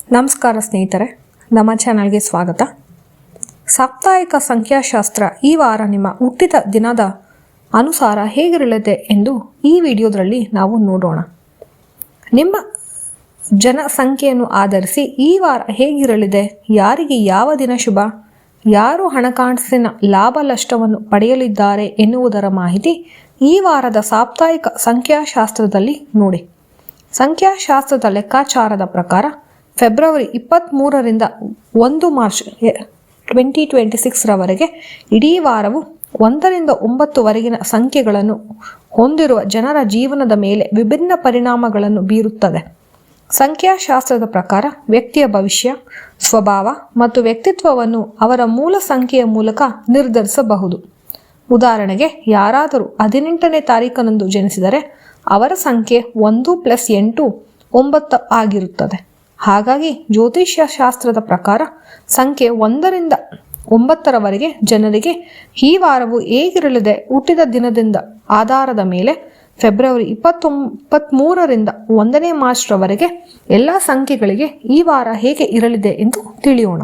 ನಮಸ್ಕಾರ ಸ್ನೇಹಿತರೆ, ನಮ್ಮ ಚಾನಲ್ಗೆ ಸ್ವಾಗತ. ಸಾಪ್ತಾಹಿಕ ಸಂಖ್ಯಾಶಾಸ್ತ್ರ ಈ ವಾರ ನಿಮ್ಮ ಹುಟ್ಟಿದ ದಿನದ ಅನುಸಾರ ಹೇಗಿರಲಿದೆ ಎಂದು ಈ ವಿಡಿಯೋದಲ್ಲಿ ನಾವು ನೋಡೋಣ. ನಿಮ್ಮ ಜನಸಂಖ್ಯೆಯನ್ನು ಆಧರಿಸಿ ಈ ವಾರ ಹೇಗಿರಲಿದೆ, ಯಾರಿಗೆ ಯಾವ ದಿನ ಶುಭ, ಯಾರು ಹಣಕಾಸಿನ ಲಾಭ ನಷ್ಟವನ್ನು ಪಡೆಯಲಿದ್ದಾರೆ ಎನ್ನುವುದರ ಮಾಹಿತಿ ಈ ವಾರದ ಸಾಪ್ತಾಹಿಕ ಸಂಖ್ಯಾಶಾಸ್ತ್ರದಲ್ಲಿ ನೋಡಿ. ಸಂಖ್ಯಾಶಾಸ್ತ್ರದ ಲೆಕ್ಕಾಚಾರದ ಪ್ರಕಾರ ಫೆಬ್ರವರಿ 23ರಿಂದ 1 ಮಾರ್ಚ್ 2026 ರವರೆಗೆ ಇಡೀ ವಾರವು 1ರಿಂದ 9ವರೆಗಿನ ಸಂಖ್ಯೆಗಳನ್ನು ಹೊಂದಿರುವ ಜನರ ಜೀವನದ ಮೇಲೆ ವಿಭಿನ್ನ ಪರಿಣಾಮಗಳನ್ನು ಬೀರುತ್ತದೆ. ಸಂಖ್ಯಾಶಾಸ್ತ್ರದ ಪ್ರಕಾರ ವ್ಯಕ್ತಿಯ ಭವಿಷ್ಯ, ಸ್ವಭಾವ ಮತ್ತು ವ್ಯಕ್ತಿತ್ವವನ್ನು ಅವರ ಮೂಲ ಸಂಖ್ಯೆಯ ಮೂಲಕ ನಿರ್ಧರಿಸಬಹುದು. ಉದಾಹರಣೆಗೆ, ಯಾರಾದರೂ 18ನೇ ತಾರೀಖಿನಂದು ಜನಿಸಿದರೆ ಅವರ ಸಂಖ್ಯೆ 1 + 8 9 ಆಗಿರುತ್ತದೆ. ಹಾಗಾಗಿ ಜ್ಯೋತಿಷ್ಯ ಶಾಸ್ತ್ರದ ಪ್ರಕಾರ ಸಂಖ್ಯೆ 1ರಿಂದ 9ರವರೆಗೆ ಜನರಿಗೆ ಈ ವಾರವು ಹೇಗಿರಲಿದೆ ಹುಟ್ಟಿದ ದಿನದಿಂದ ಆಧಾರದ ಮೇಲೆ ಫೆಬ್ರವರಿ 23ರಿಂದ 1ನೇ ಮಾರ್ಚ್ ರವರೆಗೆ ಎಲ್ಲ ಸಂಖ್ಯೆಗಳಿಗೆ ಈ ವಾರ ಹೇಗೆ ಇರಲಿದೆ ಎಂದು ತಿಳಿಯೋಣ.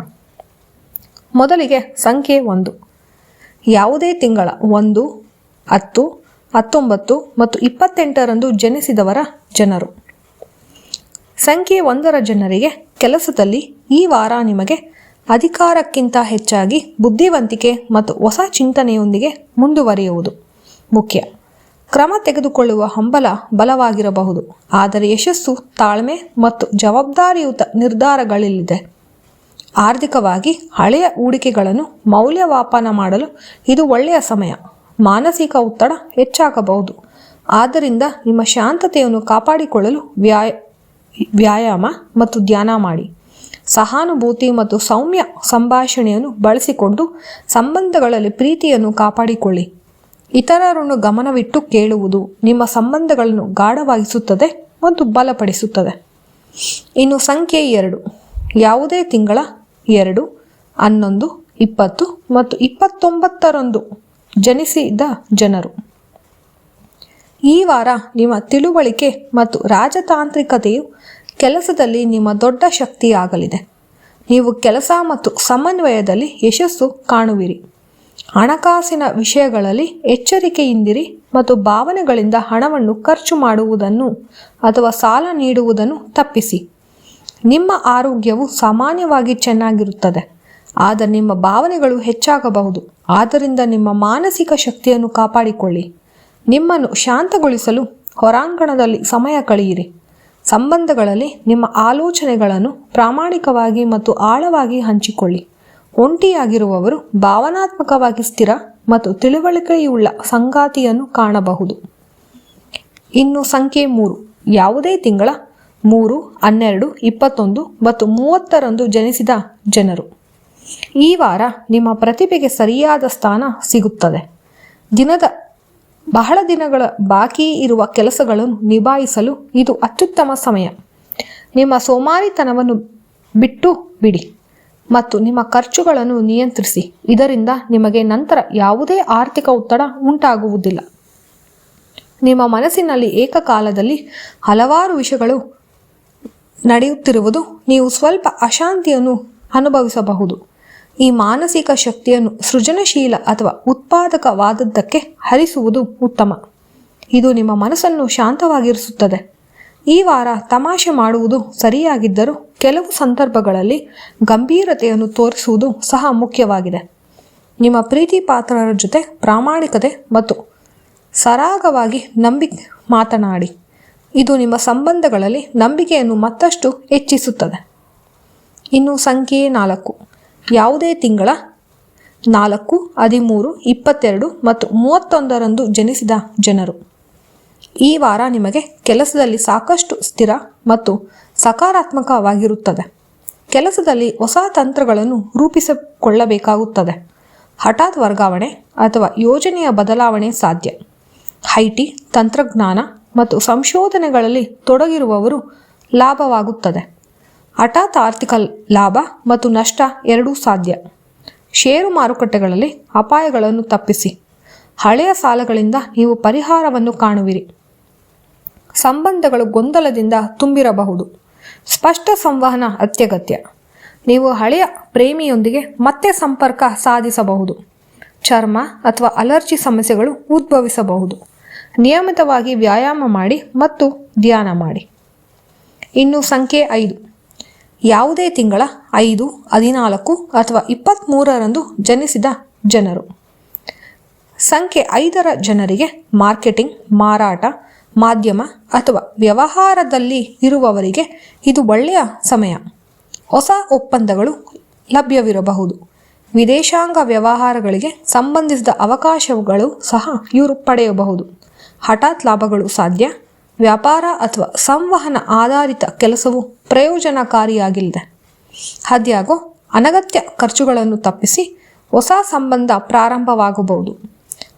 ಮೊದಲಿಗೆ ಸಂಖ್ಯೆ 1. ಯಾವುದೇ ತಿಂಗಳ 1, 10, 19 ಮತ್ತು 28ರಂದು ಜನಿಸಿದವರ ಜನರು. ಸಂಖ್ಯೆ 1ರ ಜನರಿಗೆ ಕೆಲಸದಲ್ಲಿ ಈ ವಾರ ನಿಮಗೆ ಅಧಿಕಾರಕ್ಕಿಂತ ಹೆಚ್ಚಾಗಿ ಬುದ್ಧಿವಂತಿಕೆ ಮತ್ತು ಹೊಸ ಚಿಂತನೆಯೊಂದಿಗೆ ಮುಂದುವರಿಯುವುದು ಮುಖ್ಯ. ಕ್ರಮ ತೆಗೆದುಕೊಳ್ಳುವ ಹಂಬಲ ಬಲವಾಗಿರಬಹುದು, ಆದರೆ ಯಶಸ್ಸು ತಾಳ್ಮೆ ಮತ್ತು ಜವಾಬ್ದಾರಿಯುತ ನಿರ್ಧಾರಗಳಲ್ಲಿದೆ. ಆರ್ಥಿಕವಾಗಿ ಹಳೆಯ ಹೂಡಿಕೆಗಳನ್ನು ಮೌಲ್ಯಮಾಪನ ಮಾಡಲು ಇದು ಒಳ್ಳೆಯ ಸಮಯ. ಮಾನಸಿಕ ಒತ್ತಡ ಹೆಚ್ಚಾಗಬಹುದು, ಆದ್ದರಿಂದ ನಿಮ್ಮ ಶಾಂತತೆಯನ್ನು ಕಾಪಾಡಿಕೊಳ್ಳಲು ವ್ಯಾಯಾಮ ಮತ್ತು ಧ್ಯಾನ ಮಾಡಿ. ಸಹಾನುಭೂತಿ ಮತ್ತು ಸೌಮ್ಯ ಸಂಭಾಷಣೆಯನ್ನು ಬಳಸಿಕೊಂಡು ಸಂಬಂಧಗಳಲ್ಲಿ ಪ್ರೀತಿಯನ್ನು ಕಾಪಾಡಿಕೊಳ್ಳಿ. ಇತರರನ್ನು ಗಮನವಿಟ್ಟು ಕೇಳುವುದು ನಿಮ್ಮ ಸಂಬಂಧಗಳನ್ನು ಗಾಢವಾಗಿಸುತ್ತದೆ ಮತ್ತು ಬಲಪಡಿಸುತ್ತದೆ. ಇನ್ನು ಸಂಖ್ಯೆ 2. ಯಾವುದೇ ತಿಂಗಳ 2, 11, 20 ಮತ್ತು 29ರಂದು ಜನಿಸಿದ ಜನರು. ಈ ವಾರ ನಿಮ್ಮ ತಿಳುವಳಿಕೆ ಮತ್ತು ರಾಜತಾಂತ್ರಿಕತೆಯು ಕೆಲಸದಲ್ಲಿ ನಿಮ್ಮ ದೊಡ್ಡ ಶಕ್ತಿಯಾಗಲಿದೆ. ನೀವು ಕೆಲಸ ಮತ್ತು ಸಮನ್ವಯದಲ್ಲಿ ಯಶಸ್ಸು ಕಾಣುವಿರಿ. ಹಣಕಾಸಿನ ವಿಷಯಗಳಲ್ಲಿ ಎಚ್ಚರಿಕೆಯಿಂದಿರಿ ಮತ್ತು ಭಾವನೆಗಳಿಂದ ಹಣವನ್ನು ಖರ್ಚು ಮಾಡುವುದನ್ನು ಅಥವಾ ಸಾಲ ನೀಡುವುದನ್ನು ತಪ್ಪಿಸಿ. ನಿಮ್ಮ ಆರೋಗ್ಯವು ಸಾಮಾನ್ಯವಾಗಿ ಚೆನ್ನಾಗಿರುತ್ತದೆ, ಆದರೆ ನಿಮ್ಮ ಭಾವನೆಗಳು ಹೆಚ್ಚಾಗಬಹುದು. ಆದ್ದರಿಂದ ನಿಮ್ಮ ಮಾನಸಿಕ ಶಕ್ತಿಯನ್ನು ಕಾಪಾಡಿಕೊಳ್ಳಿ. ನಿಮ್ಮನ್ನು ಶಾಂತಗೊಳಿಸಲು ಹೊರಾಂಗಣದಲ್ಲಿ ಸಮಯ ಕಳೆಯಿರಿ. ಸಂಬಂಧಗಳಲ್ಲಿ ನಿಮ್ಮ ಆಲೋಚನೆಗಳನ್ನು ಪ್ರಾಮಾಣಿಕವಾಗಿ ಮತ್ತು ಆಳವಾಗಿ ಹಂಚಿಕೊಳ್ಳಿ. ಒಂಟಿಯಾಗಿರುವವರು ಭಾವನಾತ್ಮಕವಾಗಿ ಸ್ಥಿರ ಮತ್ತು ತಿಳುವಳಿಕೆಯುಳ್ಳ ಸಂಗಾತಿಯನ್ನು ಕಾಣಬಹುದು. ಇನ್ನು ಸಂಖ್ಯೆ 3. ಯಾವುದೇ ತಿಂಗಳ 3, 12, 21 ಮತ್ತು 30ರಂದು ಜನಿಸಿದ ಜನರು. ಈ ವಾರ ನಿಮ್ಮ ಪ್ರತಿಭೆಗೆ ಸರಿಯಾದ ಸ್ಥಾನ ಸಿಗುತ್ತದೆ. ಬಹಳ ದಿನಗಳ ಬಾಕಿ ಇರುವ ಕೆಲಸಗಳನ್ನು ನಿಭಾಯಿಸಲು ಇದು ಅತ್ಯುತ್ತಮ ಸಮಯ. ನಿಮ್ಮ ಸೋಮಾರಿತನವನ್ನು ಬಿಟ್ಟು ಬಿಡಿ ಮತ್ತು ನಿಮ್ಮ ಖರ್ಚುಗಳನ್ನು ನಿಯಂತ್ರಿಸಿ. ಇದರಿಂದ ನಿಮಗೆ ನಂತರ ಯಾವುದೇ ಆರ್ಥಿಕ ಒತ್ತಡ ಉಂಟಾಗುವುದಿಲ್ಲ. ನಿಮ್ಮ ಮನಸ್ಸಿನಲ್ಲಿ ಏಕಕಾಲದಲ್ಲಿ ಹಲವಾರು ವಿಷಯಗಳು ನಡೆಯುತ್ತಿರುವುದು ನೀವು ಸ್ವಲ್ಪ ಅಶಾಂತಿಯನ್ನು ಅನುಭವಿಸಬಹುದು. ಈ ಮಾನಸಿಕ ಶಕ್ತಿಯನ್ನು ಸೃಜನಶೀಲ ಅಥವಾ ಉತ್ಪಾದಕವಾದದ್ದಕ್ಕೆ ಹರಿಸುವುದು ಉತ್ತಮ. ಇದು ನಿಮ್ಮ ಮನಸ್ಸನ್ನು ಶಾಂತವಾಗಿರಿಸುತ್ತದೆ. ಈ ವಾರ ತಮಾಷೆ ಮಾಡುವುದು ಸರಿಯಾಗಿದ್ದರೂ ಕೆಲವು ಸಂದರ್ಭಗಳಲ್ಲಿ ಗಂಭೀರತೆಯನ್ನು ತೋರಿಸುವುದು ಸಹ ಮುಖ್ಯವಾಗಿದೆ. ನಿಮ್ಮ ಪ್ರೀತಿ ಪಾತ್ರರ ಜೊತೆ ಪ್ರಾಮಾಣಿಕತೆ ಮತ್ತು ಸರಾಗವಾಗಿ ಮಾತನಾಡಿ. ಇದು ನಿಮ್ಮ ಸಂಬಂಧಗಳಲ್ಲಿ ನಂಬಿಕೆಯನ್ನು ಮತ್ತಷ್ಟು ಹೆಚ್ಚಿಸುತ್ತದೆ. ಇನ್ನು ಸಂಖ್ಯೆ 4. ಯಾವುದೇ ತಿಂಗಳ 4, 13, 22 ಮತ್ತು 31ರಂದು ಜನಿಸಿದ ಜನರು. ಈ ವಾರ ನಿಮಗೆ ಕೆಲಸದಲ್ಲಿ ಸಾಕಷ್ಟು ಸ್ಥಿರ ಮತ್ತು ಸಕಾರಾತ್ಮಕವಾಗಿರುತ್ತದೆ. ಕೆಲಸದಲ್ಲಿ ಹೊಸ ತಂತ್ರಗಳನ್ನು ರೂಪಿಸಿಕೊಳ್ಳಬೇಕಾಗುತ್ತದೆ. ಹಠಾತ್ ವರ್ಗಾವಣೆ ಅಥವಾ ಯೋಜನೆಯ ಬದಲಾವಣೆ ಸಾಧ್ಯ. ಐಟಿ, ತಂತ್ರಜ್ಞಾನ ಮತ್ತು ಸಂಶೋಧನೆಗಳಲ್ಲಿ ತೊಡಗಿರುವವರು ಲಾಭವಾಗುತ್ತದೆ. ಹಠಾತ್ ಆರ್ಥಿಕ ಲಾಭ ಮತ್ತು ನಷ್ಟ ಎರಡೂ ಸಾಧ್ಯ. ಷೇರು ಮಾರುಕಟ್ಟೆಗಳಲ್ಲಿ ಅಪಾಯಗಳನ್ನು ತಪ್ಪಿಸಿ. ಹಳೆಯ ಸಾಲಗಳಿಂದ ನೀವು ಪರಿಹಾರವನ್ನು ಕಾಣುವಿರಿ. ಸಂಬಂಧಗಳು ಗೊಂದಲದಿಂದ ತುಂಬಿರಬಹುದು. ಸ್ಪಷ್ಟ ಸಂವಹನ ಅತ್ಯಗತ್ಯ. ನೀವು ಹಳೆಯ ಪ್ರೇಮಿಯೊಂದಿಗೆ ಮತ್ತೆ ಸಂಪರ್ಕ ಸಾಧಿಸಬಹುದು. ಚರ್ಮ ಅಥವಾ ಅಲರ್ಜಿ ಸಮಸ್ಯೆಗಳು ಉದ್ಭವಿಸಬಹುದು. ನಿಯಮಿತವಾಗಿ ವ್ಯಾಯಾಮ ಮಾಡಿ ಮತ್ತು ಧ್ಯಾನ ಮಾಡಿ. ಇನ್ನು ಸಂಖ್ಯೆ 5, ಯಾವುದೇ ತಿಂಗಳ 5, 14 ಅಥವಾ 23ರಂದು ಜನಿಸಿದ ಜನರು. ಸಂಖ್ಯೆ 5ರ ಜನರಿಗೆ ಮಾರ್ಕೆಟಿಂಗ್, ಮಾರಾಟ, ಮಾಧ್ಯಮ ಅಥವಾ ವ್ಯವಹಾರದಲ್ಲಿ ಇರುವವರಿಗೆ ಇದು ಒಳ್ಳೆಯ ಸಮಯ. ಹೊಸ ಒಪ್ಪಂದಗಳು ಲಭ್ಯವಿರಬಹುದು. ವಿದೇಶಾಂಗ ವ್ಯವಹಾರಗಳಿಗೆ ಸಂಬಂಧಿಸಿದ ಅವಕಾಶಗಳು ಸಹ ಇವರು ಪಡೆಯಬಹುದು. ಹಠಾತ್ ಲಾಭಗಳು ಸಾಧ್ಯ. ವ್ಯಾಪಾರ ಅಥವಾ ಸಂವಹನ ಆಧಾರಿತ ಕೆಲಸವು ಪ್ರಯೋಜನಕಾರಿಯಾಗಿಲ್ಲದೆ. ಆದಾಗ್ಯೂ ಅನಗತ್ಯ ಖರ್ಚುಗಳನ್ನು ತಪ್ಪಿಸಿ ಹೊಸ ಸಂಬಂಧ ಪ್ರಾರಂಭವಾಗಬಹುದು.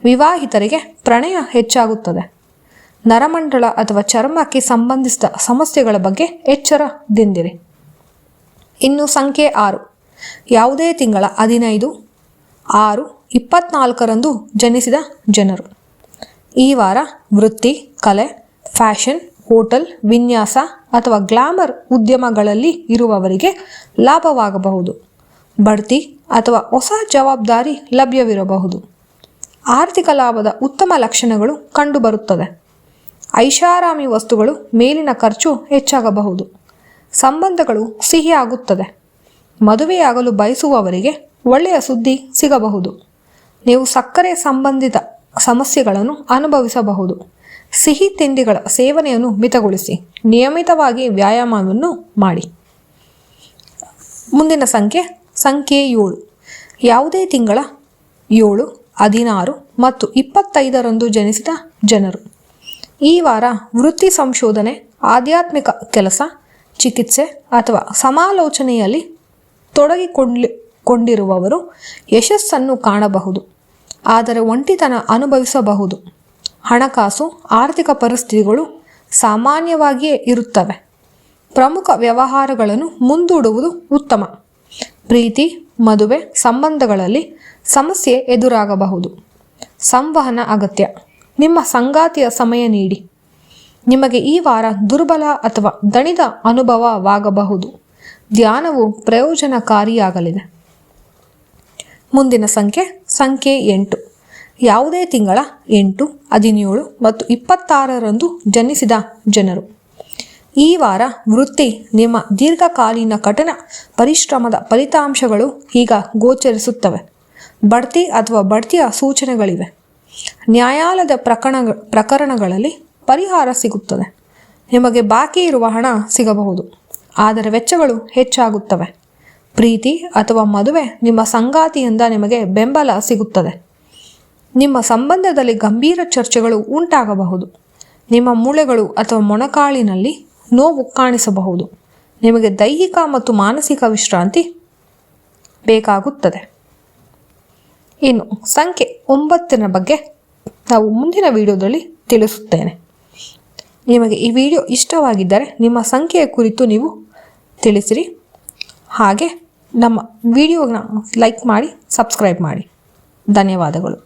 ವಿವಾಹಿತರಿಗೆ ಪ್ರಣಯ ಹೆಚ್ಚಾಗುತ್ತದೆ. ನರಮಂಡಲ ಅಥವಾ ಚರ್ಮಕ್ಕೆ ಸಂಬಂಧಿಸಿದ ಸಮಸ್ಯೆಗಳ ಬಗ್ಗೆ ಎಚ್ಚರದಿಂದಿರಿ. ಇನ್ನು ಸಂಖ್ಯೆ 6, ಯಾವುದೇ ತಿಂಗಳ 15, 6, 24ರಂದು ಜನಿಸಿದ ಜನರು. ಈ ವಾರ ವೃತ್ತಿ, ಕಲೆ, ಫ್ಯಾಷನ್, ಹೋಟೆಲ್, ವಿನ್ಯಾಸ ಅಥವಾ ಗ್ಲಾಮರ್ ಉದ್ಯಮಗಳಲ್ಲಿ ಇರುವವರಿಗೆ ಲಾಭವಾಗಬಹುದು. ಬಡ್ತಿ ಅಥವಾ ಹೊಸ ಜವಾಬ್ದಾರಿ ಲಭ್ಯವಿರಬಹುದು. ಆರ್ಥಿಕ ಲಾಭದ ಉತ್ತಮ ಲಕ್ಷಣಗಳು ಕಂಡುಬರುತ್ತದೆ. ಐಷಾರಾಮಿ ವಸ್ತುಗಳು ಮೇಲಿನ ಖರ್ಚು ಹೆಚ್ಚಾಗಬಹುದು. ಸಂಬಂಧಗಳು ಸಿಹಿಯಾಗುತ್ತದೆ. ಮದುವೆಯಾಗಲು ಬಯಸುವವರಿಗೆ ಒಳ್ಳೆಯ ಸುದ್ದಿ ಸಿಗಬಹುದು. ನೀವು ಸಕ್ಕರೆ ಸಂಬಂಧಿತ ಸಮಸ್ಯೆಗಳನ್ನು ಅನುಭವಿಸಬಹುದು. ಸಿಹಿ ತಿಂಡಿಗಳ ಸೇವನೆಯನ್ನು ಮಿತಗೊಳಿಸಿ. ನಿಯಮಿತವಾಗಿ ವ್ಯಾಯಾಮವನ್ನು ಮಾಡಿ. ಮುಂದಿನ ಸಂಖ್ಯೆ 7, ಯಾವುದೇ ತಿಂಗಳ 7, 16 ಮತ್ತು 25ರಂದು ಜನಿಸಿದ ಜನರು. ಈ ವಾರ ವೃತ್ತಿ, ಸಂಶೋಧನೆ, ಆಧ್ಯಾತ್ಮಿಕ ಕೆಲಸ, ಚಿಕಿತ್ಸೆ ಅಥವಾ ಸಮಾಲೋಚನೆಯಲ್ಲಿ ತೊಡಗಿಕೊಂಡಿರುವವರು ಯಶಸ್ಸನ್ನು ಕಾಣಬಹುದು. ಆದರೆ ಒಂಟಿತನ ಅನುಭವಿಸಬಹುದು. ಹಣಕಾಸು, ಆರ್ಥಿಕ ಪರಿಸ್ಥಿತಿಗಳು ಸಾಮಾನ್ಯವಾಗಿಯೇ ಇರುತ್ತವೆ. ಪ್ರಮುಖ ವ್ಯವಹಾರಗಳನ್ನು ಮುಂದೂಡುವುದು ಉತ್ತಮ. ಪ್ರೀತಿ, ಮದುವೆ ಸಂಬಂಧಗಳಲ್ಲಿ ಸಮಸ್ಯೆ ಎದುರಾಗಬಹುದು. ಸಂವಹನ ಅಗತ್ಯ. ನಿಮ್ಮ ಸಂಗಾತಿಯ ಸಮಯ ನೀಡಿ. ನಿಮಗೆ ಈ ವಾರ ದುರ್ಬಲ ಅಥವಾ ದಣಿದ ಅನುಭವವಾಗಬಹುದು. ಧ್ಯಾನವು ಪ್ರಯೋಜನಕಾರಿಯಾಗಲಿದೆ. ಮುಂದಿನ ಸಂಖ್ಯೆ 8, ಯಾವುದೇ ತಿಂಗಳ 8, 17 ಮತ್ತು 26ರಂದು ಜನಿಸಿದ ಜನರು. ಈ ವಾರ ವೃತ್ತಿ, ನಿಮ್ಮ ದೀರ್ಘಕಾಲೀನ ಕಠಿಣ ಪರಿಶ್ರಮದ ಫಲಿತಾಂಶಗಳು ಈಗ ಗೋಚರಿಸುತ್ತವೆ. ಬಡ್ತಿ ಅಥವಾ ಬಡ್ತಿಯ ಸೂಚನೆಗಳಿವೆ. ನ್ಯಾಯಾಲಯದ ಪ್ರಕರಣಗಳಲ್ಲಿ ಪರಿಹಾರ ಸಿಗುತ್ತದೆ. ನಿಮಗೆ ಬಾಕಿ ಇರುವ ಹಣ ಸಿಗಬಹುದು, ಆದರೆ ವೆಚ್ಚಗಳು ಹೆಚ್ಚಾಗುತ್ತವೆ. ಪ್ರೀತಿ ಅಥವಾ ಮದುವೆ, ನಿಮ್ಮ ಸಂಗಾತಿಯಿಂದ ನಿಮಗೆ ಬೆಂಬಲ ಸಿಗುತ್ತದೆ. ನಿಮ್ಮ ಸಂಬಂಧದಲ್ಲಿ ಗಂಭೀರ ಚರ್ಚೆಗಳು ಉಂಟಾಗಬಹುದು. ನಿಮ್ಮ ಮೂಳೆಗಳು ಅಥವಾ ಮೊಣಕಾಲಿನಲ್ಲಿ ನೋವು ಕಾಣಿಸಬಹುದು. ನಿಮಗೆ ದೈಹಿಕ ಮತ್ತು ಮಾನಸಿಕ ವಿಶ್ರಾಂತಿ ಬೇಕಾಗುತ್ತದೆ. ಇನ್ನು ಸಂಖ್ಯೆ 9ರ ಬಗ್ಗೆ ನಾವು ಮುಂದಿನ ವಿಡಿಯೋದಲ್ಲಿ ತಿಳಿಸುತ್ತೇನೆ. ನಿಮಗೆ ಈ ವಿಡಿಯೋ ಇಷ್ಟವಾಗಿದ್ದರೆ ನಿಮ್ಮ ಸಂಖ್ಯೆಯ ಕುರಿತು ನೀವು ತಿಳಿಸಿರಿ. ಹಾಗೆ ನಮ್ಮ ವಿಡಿಯೋನ ಲೈಕ್ ಮಾಡಿ, ಸಬ್ಸ್ಕ್ರೈಬ್ ಮಾಡಿ. ಧನ್ಯವಾದಗಳು.